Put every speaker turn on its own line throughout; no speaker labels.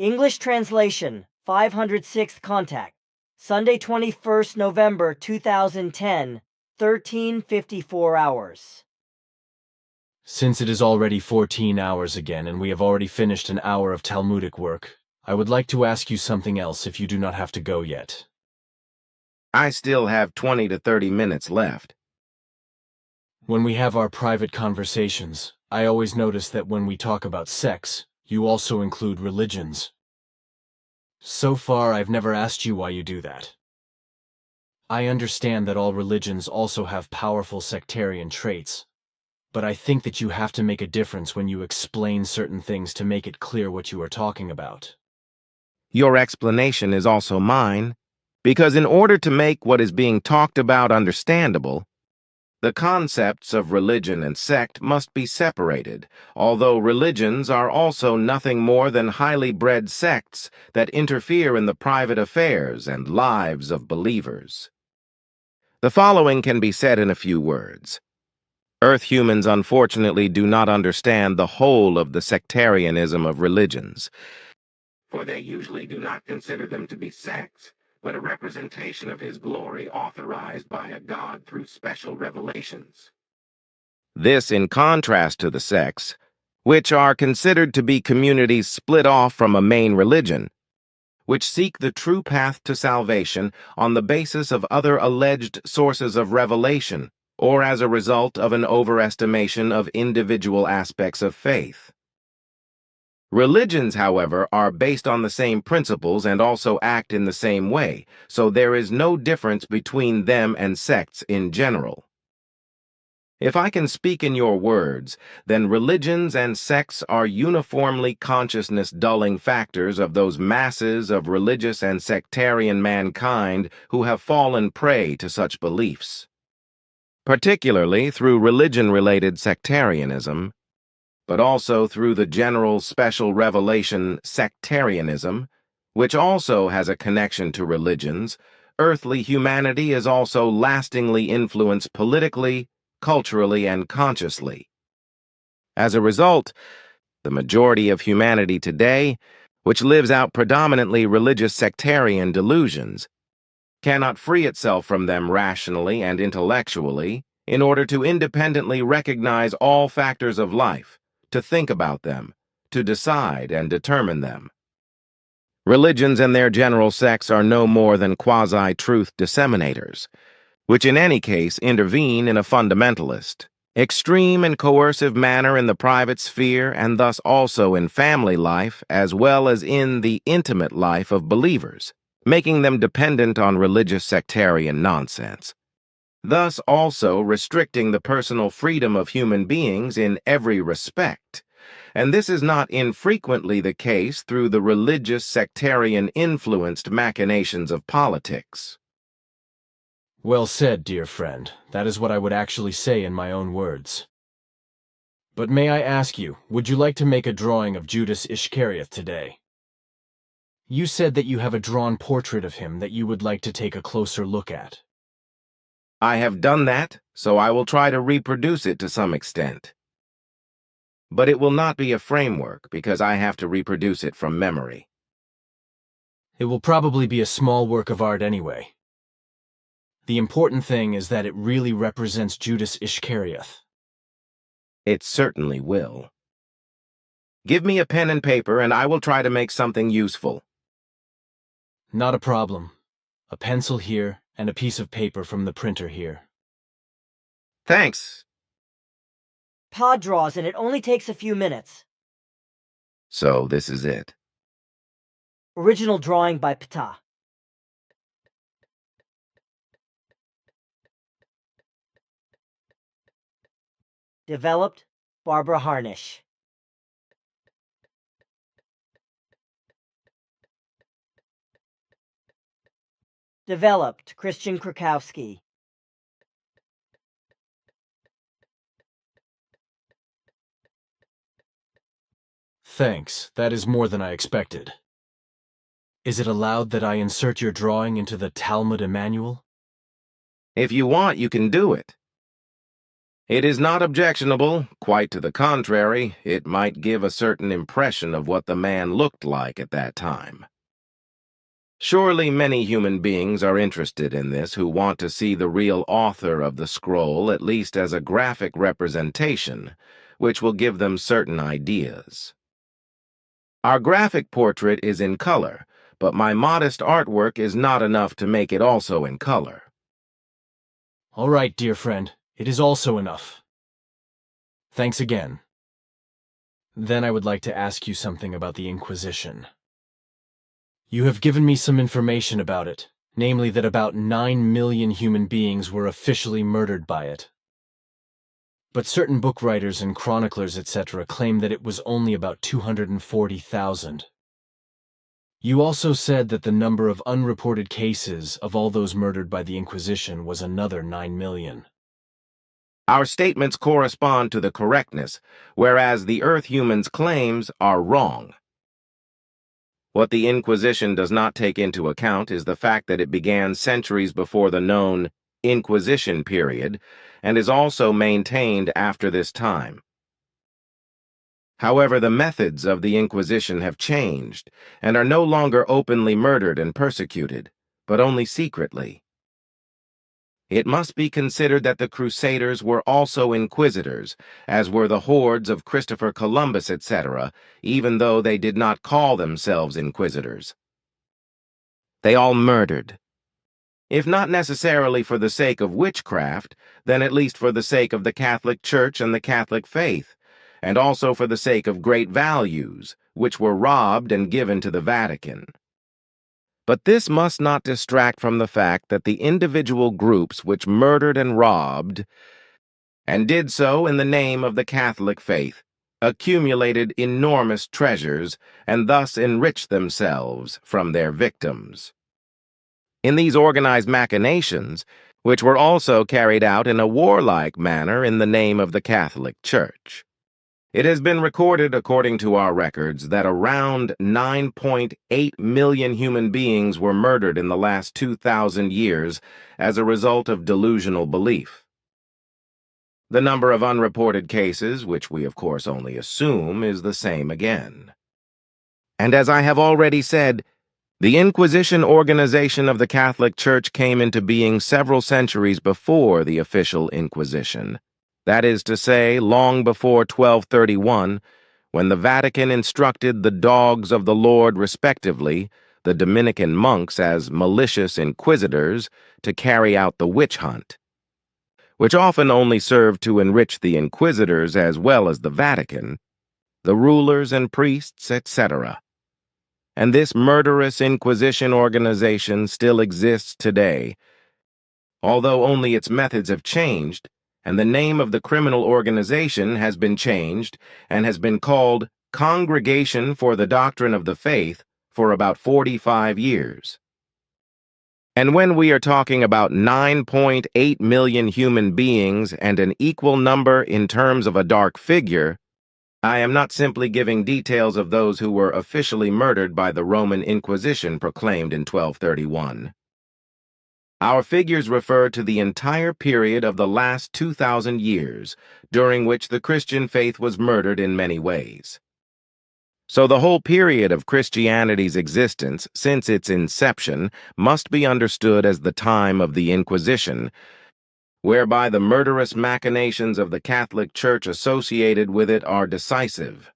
English translation, 506th contact, Sunday 21st November 2010, 13:54 hours.
Since it is already 14 hours again and we have already finished an hour of Talmudic work, I would like to ask you something else if you do not have to go yet.
I still have 20 to 30 minutes left.
When we have our private conversations, I always notice that when we talk about sex, you also include religions. So far, I've never asked you why you do that. I understand that all religions also have powerful sectarian traits, but I think that you have to make a difference when you explain certain things to make it clear what you are talking about.
Your explanation is also mine, because in order to make what is being talked about understandable, the concepts of religion and sect must be separated, although religions are also nothing more than highly bred sects that interfere in the private affairs and lives of believers. The following can be said in a few words. Earth humans unfortunately do not understand the whole of the sectarianism of religions, for they usually do not consider them to be sects, but a representation of his glory authorized by a god through special revelations. This in contrast to the sects, which are considered to be communities split off from a main religion, which seek the true path to salvation on the basis of other alleged sources of revelation, or as a result of an overestimation of individual aspects of faith. Religions, however, are based on the same principles and also act in the same way, so there is no difference between them and sects in general. If I can speak in your words, then religions and sects are uniformly consciousness-dulling factors of those masses of religious and sectarian mankind who have fallen prey to such beliefs. Particularly through religion-related sectarianism, but also through the general special revelation sectarianism, which also has a connection to religions, earthly humanity is also lastingly influenced politically, culturally, and consciously. As a result, the majority of humanity today, which lives out predominantly religious sectarian delusions, cannot free itself from them rationally and intellectually in order to independently recognize all factors of life, to think about them, to decide and determine them. Religions and their general sects are no more than quasi-truth disseminators, which in any case intervene in a fundamentalist, extreme and coercive manner in the private sphere and thus also in family life as well as in the intimate life of believers, making them dependent on religious sectarian nonsense, thus also restricting the personal freedom of human beings in every respect. And this is not infrequently the case through the religious sectarian-influenced machinations of politics.
Well said, dear friend. That is what I would actually say in my own words. But may I ask you, would you like to make a drawing of Judas Iscariot today? You said that you have a drawn portrait of him that you would like to take a closer look at.
I have done that, so I will try to reproduce it to some extent. But it will not be a framework because I have to reproduce it from memory.
It will probably be a small work of art anyway. The important thing is that it really represents Judas Iscariot.
It certainly will. Give me a pen and paper and I will try to make something useful.
Not a problem. A pencil here and a piece of paper from the printer here.
Thanks.
Pod draws and it only takes a few minutes.
So this is it.
Original drawing by Ptah. Developed, Barbara Harnish. Developed, Christian Krakowski.
Thanks, that is more than I expected. Is it allowed that I insert your drawing into the Talmud Manual?
If you want, you can do it. It is not objectionable, quite to the contrary, it might give a certain impression of what the man looked like at that time. Surely many human beings are interested in this who want to see the real author of the scroll at least as a graphic representation, which will give them certain ideas. Our graphic portrait is in color, but my modest artwork is not enough to make it also in color.
All right, dear friend, it is also enough. Thanks again. Then I would like to ask you something about the Inquisition. You have given me some information about it, namely that about 9 million human beings were officially murdered by it. But certain book writers and chroniclers, etc., claim that it was only about 240,000. You also said that the number of unreported cases of all those murdered by the Inquisition was another 9 million.
Our statements correspond to the correctness, whereas the Earth humans' claims are wrong. What the Inquisition does not take into account is the fact that it began centuries before the known Inquisition period and is also maintained after this time. However, the methods of the Inquisition have changed and are no longer openly murdered and persecuted, but only secretly. It must be considered that the Crusaders were also inquisitors, as were the hordes of Christopher Columbus, etc., even though they did not call themselves inquisitors. They all murdered. If not necessarily for the sake of witchcraft, then at least for the sake of the Catholic Church and the Catholic faith, and also for the sake of great values, which were robbed and given to the Vatican. But this must not distract from the fact that the individual groups which murdered and robbed, and did so in the name of the Catholic faith, accumulated enormous treasures and thus enriched themselves from their victims. In these organized machinations, which were also carried out in a warlike manner in the name of the Catholic Church, it has been recorded, according to our records, that around 9.8 million human beings were murdered in the last 2,000 years as a result of delusional belief. The number of unreported cases, which we of course only assume, is the same again. And as I have already said, the Inquisition organization of the Catholic Church came into being several centuries before the official Inquisition. That is to say, long before 1231, when the Vatican instructed the dogs of the Lord respectively, the Dominican monks as malicious inquisitors, to carry out the witch hunt, which often only served to enrich the inquisitors as well as the Vatican, the rulers and priests, etc. And this murderous Inquisition organization still exists today, although only its methods have changed, and the name of the criminal organization has been changed and has been called Congregation for the Doctrine of the Faith for about 45 years. And when we are talking about 9.8 million human beings and an equal number in terms of a dark figure, I am not simply giving details of those who were officially murdered by the Roman Inquisition proclaimed in 1231. Our figures refer to the entire period of the last 2,000 years, during which the Christian faith was murdered in many ways. So the whole period of Christianity's existence, since its inception, must be understood as the time of the Inquisition, whereby the murderous machinations of the Catholic Church associated with it are decisive.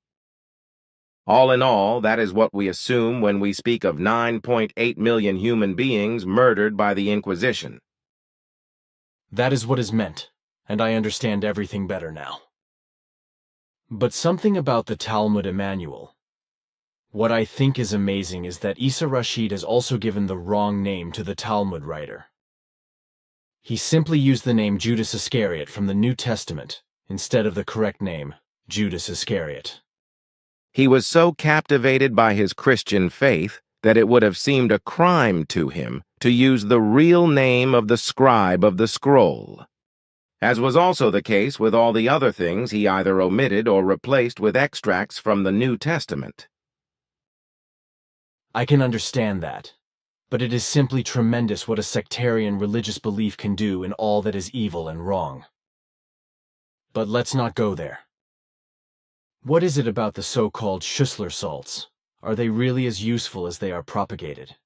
All in all, that is what we assume when we speak of 9.8 million human beings murdered by the Inquisition.
That is what is meant, and I understand everything better now. But something about the Talmud Emmanuel. What I think is amazing is that Isa Rashid has also given the wrong name to the Talmud writer. He simply used the name Judas Iscariot from the New Testament instead of the correct name, Judas Iscariot.
He was so captivated by his Christian faith that it would have seemed a crime to him to use the real name of the scribe of the scroll, as was also the case with all the other things he either omitted or replaced with extracts from the New Testament.
I can understand that, but it is simply tremendous what a sectarian religious belief can do in all that is evil and wrong. But let's not go there. What is it about the so-called Schussler salts? Are they really as useful as they are propagated?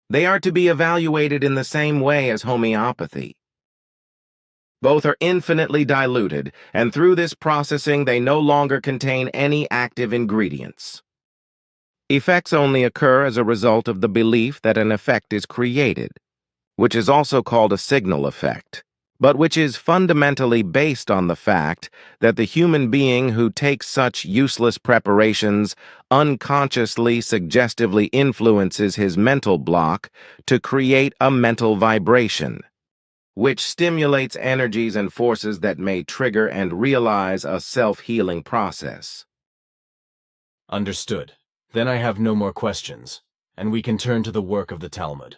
They are to be evaluated in the same way as homeopathy. Both are infinitely diluted, and through this processing they no longer contain any active ingredients. Effects only occur as a result of the belief that an effect is created, which is also called a signal effect, but which is fundamentally based on the fact that the human being who takes such useless preparations unconsciously suggestively influences his mental block to create a mental vibration, which stimulates energies and forces that may trigger and realize a self-healing process.
Understood. Then I have no more questions, and we can turn to the work of the Talmud.